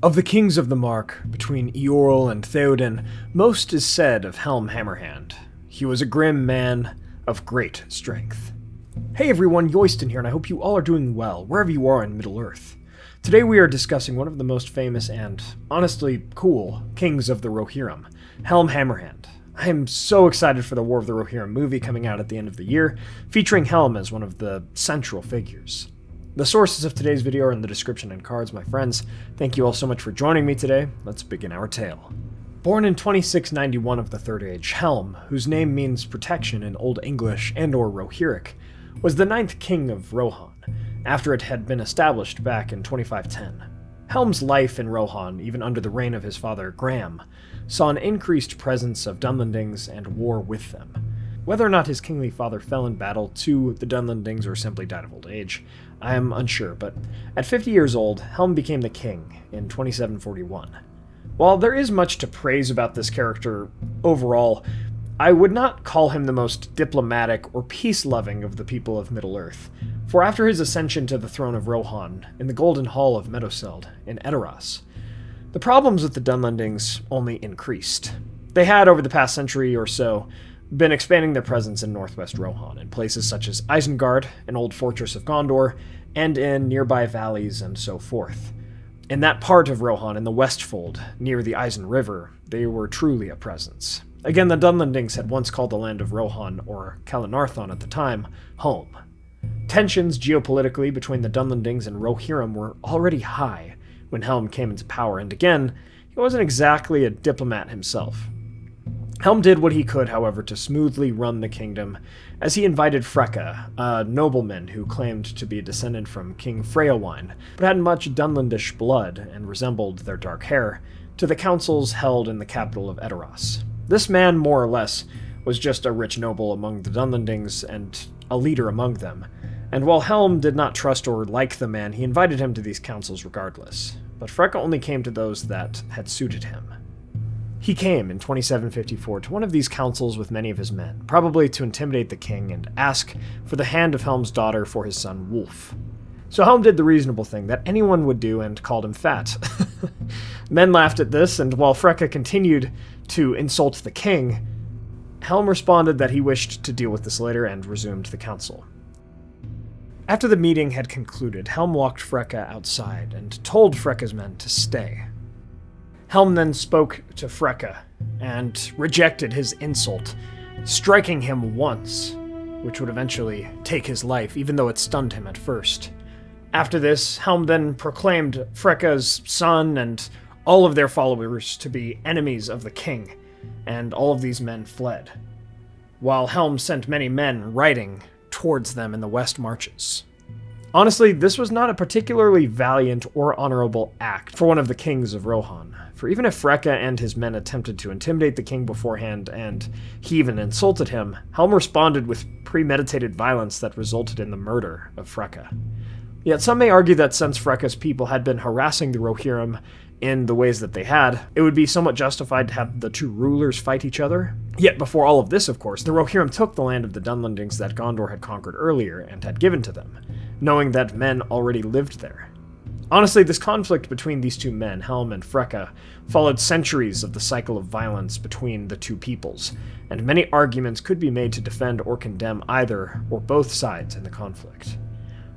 Of the kings of the Mark, between Eorl and Theoden, most is said of Helm Hammerhand. He was a grim man of great strength. Hey everyone, Yoyston here, and I hope you all are doing well, wherever you are in Middle-earth. Today we are discussing one of the most famous and, honestly, cool kings of the Rohirrim, Helm Hammerhand. I am so excited for the War of the Rohirrim movie coming out at the end of the year, featuring Helm as one of the central figures. The sources of today's video are in the description and cards, my friends. Thank you all so much for joining me today. Let's begin our tale. Born in 2691 of the Third Age, Helm, whose name means protection in Old English and or Rohirric, was the 9th king of Rohan, after it had been established back in 2510. Helm's life in Rohan, even under the reign of his father Graham, saw an increased presence of Dunlendings and war with them. Whether or not his kingly father fell in battle to the Dunlendings or simply died of old age, I am unsure, but at 50 years old, Helm became the king in 2741. While there is much to praise about this character overall, I would not call him the most diplomatic or peace-loving of the people of Middle-earth, for after his ascension to the throne of Rohan in the Golden Hall of Meadowseld in Edoras, the problems with the Dunlendings only increased. They had, over the past century or so, been expanding their presence in northwest Rohan in places such as Isengard, an old fortress of Gondor, and in nearby valleys and so forth. In that part of Rohan, in the Westfold, near the Isen River, they were truly a presence. Again, the Dunlendings had once called the land of Rohan, or Calenarthon at the time, home. Tensions geopolitically between the Dunlendings and Rohirrim were already high when Helm came into power, and again, he wasn't exactly a diplomat himself. Helm did what he could, however, to smoothly run the kingdom, as he invited Freka, a nobleman who claimed to be a descendant from King Freowine, but had much Dunlendish blood and resembled their dark hair, to the councils held in the capital of Edoras. This man, more or less, was just a rich noble among the Dunlendings and a leader among them, and while Helm did not trust or like the man, he invited him to these councils regardless. But Freka only came to those that had suited him. He came in 2754 to one of these councils with many of his men, probably to intimidate the king and ask for the hand of Helm's daughter for his son Wulf. So Helm did the reasonable thing that anyone would do and called him fat. Men laughed at this, and while Freka continued to insult the king, Helm responded that he wished to deal with this later and resumed the council. After the meeting had concluded, Helm walked Freka outside and told Freka's men to stay. Helm then spoke to Freka and rejected his insult, striking him once, which would eventually take his life, even though it stunned him at first. After this, Helm then proclaimed Freka's son and all of their followers to be enemies of the king, and all of these men fled, while Helm sent many men riding towards them in the west marches. Honestly, this was not a particularly valiant or honorable act for one of the kings of Rohan, for even if Freka and his men attempted to intimidate the king beforehand, and he even insulted him, Helm responded with premeditated violence that resulted in the murder of Freka. Yet some may argue that since Freka's people had been harassing the Rohirrim in the ways that they had, it would be somewhat justified to have the two rulers fight each other. Yet before all of this, of course, the Rohirrim took the land of the Dunlendings that Gondor had conquered earlier and had given to them, knowing that men already lived there. Honestly, this conflict between these two men, Helm and Freka, followed centuries of the cycle of violence between the two peoples, and many arguments could be made to defend or condemn either or both sides in the conflict.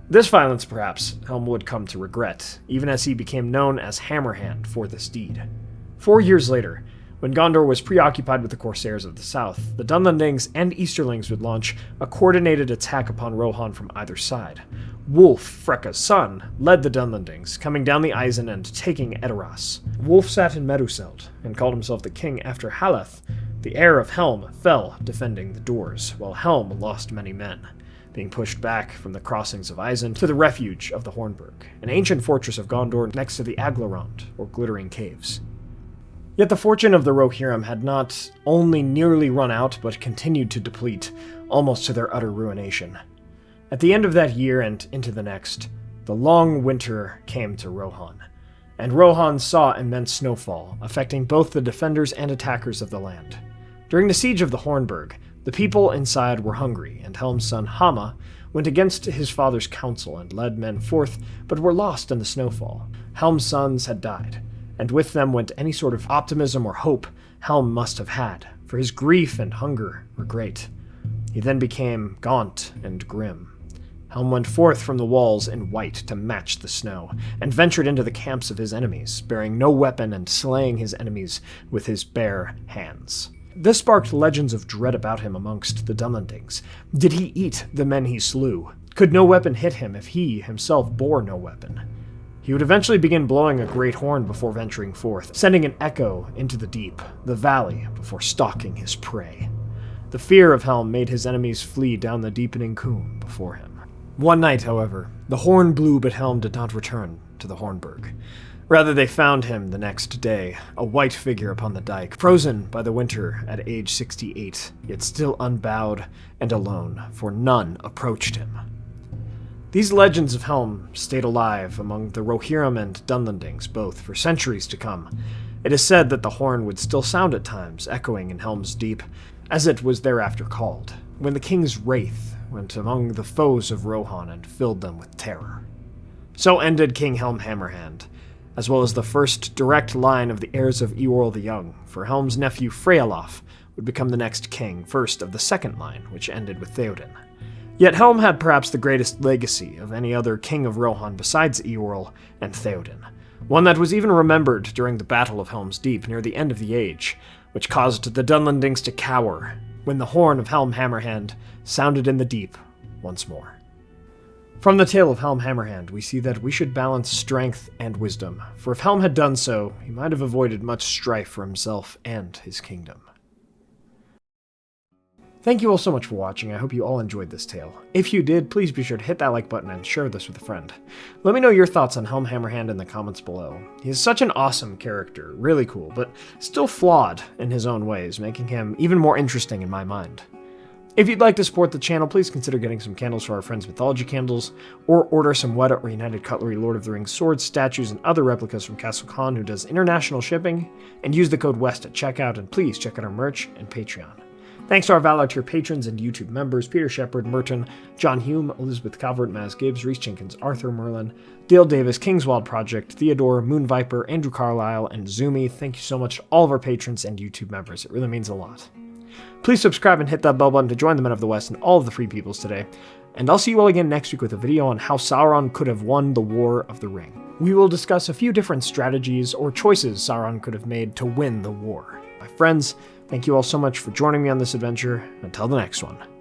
This violence, perhaps, Helm would come to regret, even as he became known as Hammerhand for this deed. 4 years later, when Gondor was preoccupied with the Corsairs of the south, the Dunlendings and Easterlings would launch a coordinated attack upon Rohan from either side. Wulf, Freka's son, led the Dunlendings, coming down the Isen and taking Edoras. Wulf sat in Meadowseld and called himself the king after Haleth, the heir of Helm, fell defending the doors, while Helm lost many men, being pushed back from the crossings of Isen to the refuge of the Hornburg, an ancient fortress of Gondor next to the Aglarond, or Glittering Caves. Yet the fortune of the Rohirrim had not only nearly run out, but continued to deplete, almost to their utter ruination. At the end of that year and into the next, the long winter came to Rohan, and Rohan saw immense snowfall, affecting both the defenders and attackers of the land. During the siege of the Hornburg, the people inside were hungry, and Helm's son Hama went against his father's counsel and led men forth, but were lost in the snowfall. Helm's sons had died, and with them went any sort of optimism or hope Helm must have had, for his grief and hunger were great. He then became gaunt and grim. Helm went forth from the walls in white to match the snow, and ventured into the camps of his enemies, sparing no weapon and slaying his enemies with his bare hands. This sparked legends of dread about him amongst the Dunlendings. Did he eat the men he slew? Could no weapon hit him if he himself bore no weapon? He would eventually begin blowing a great horn before venturing forth, sending an echo into the deep, the valley, before stalking his prey. The fear of Helm made his enemies flee down the deepening coombe before him. One night, however, the horn blew, but Helm did not return to the Hornburg. Rather, they found him the next day, a white figure upon the dike, frozen by the winter at age 68, yet still unbowed and alone, for none approached him. These legends of Helm stayed alive among the Rohirrim and Dunlendings both for centuries to come. It is said that the horn would still sound at times, echoing in Helm's Deep, as it was thereafter called, when the king's wraith went among the foes of Rohan and filled them with terror. So ended King Helm Hammerhand, as well as the first direct line of the heirs of Eorl the Young, for Helm's nephew Freyalaf would become the next king, first of the second line, which ended with Theoden. Yet Helm had perhaps the greatest legacy of any other king of Rohan besides Eorl and Theoden, one that was even remembered during the Battle of Helm's Deep near the end of the age, which caused the Dunlendings to cower when the horn of Helm Hammerhand sounded in the deep once more. From the tale of Helm Hammerhand, we see that we should balance strength and wisdom, for if Helm had done so, he might have avoided much strife for himself and his kingdom. Thank you all so much for watching. I hope you all enjoyed this tale. If you did, please be sure to hit that like button and share this with a friend. Let me know your thoughts on Helm Hammerhand in the comments below. He is such an awesome character, really cool, but still flawed in his own ways, making him even more interesting in my mind. If you'd like to support the channel, please consider getting some candles for our friends Mythologie Candles, or order some Weta or United Cutlery Lord of the Rings swords, statues, and other replicas from Castle Kon, who does international shipping, and use the code WEST at checkout, and please check out our merch and Patreon. Thanks to our Valar tier patrons and YouTube members, Peter Shepard, Merton, John Hume, Elizabeth Calvert, Maz Gibbs, Reese Jenkins, Arthur Merlin, Dale Davis, Kingswald Project, Theodore, Moon Viper, Andrew Carlisle, and Zoomi. Thank you so much to all of our patrons and YouTube members. It really means a lot. Please subscribe and hit that bell button to join the Men of the West and all of the Free Peoples today. And I'll see you all again next week with a video on how Sauron could have won the War of the Ring. We will discuss a few different strategies or choices Sauron could have made to win the war. My friends, thank you all so much for joining me on this adventure. Until the next one.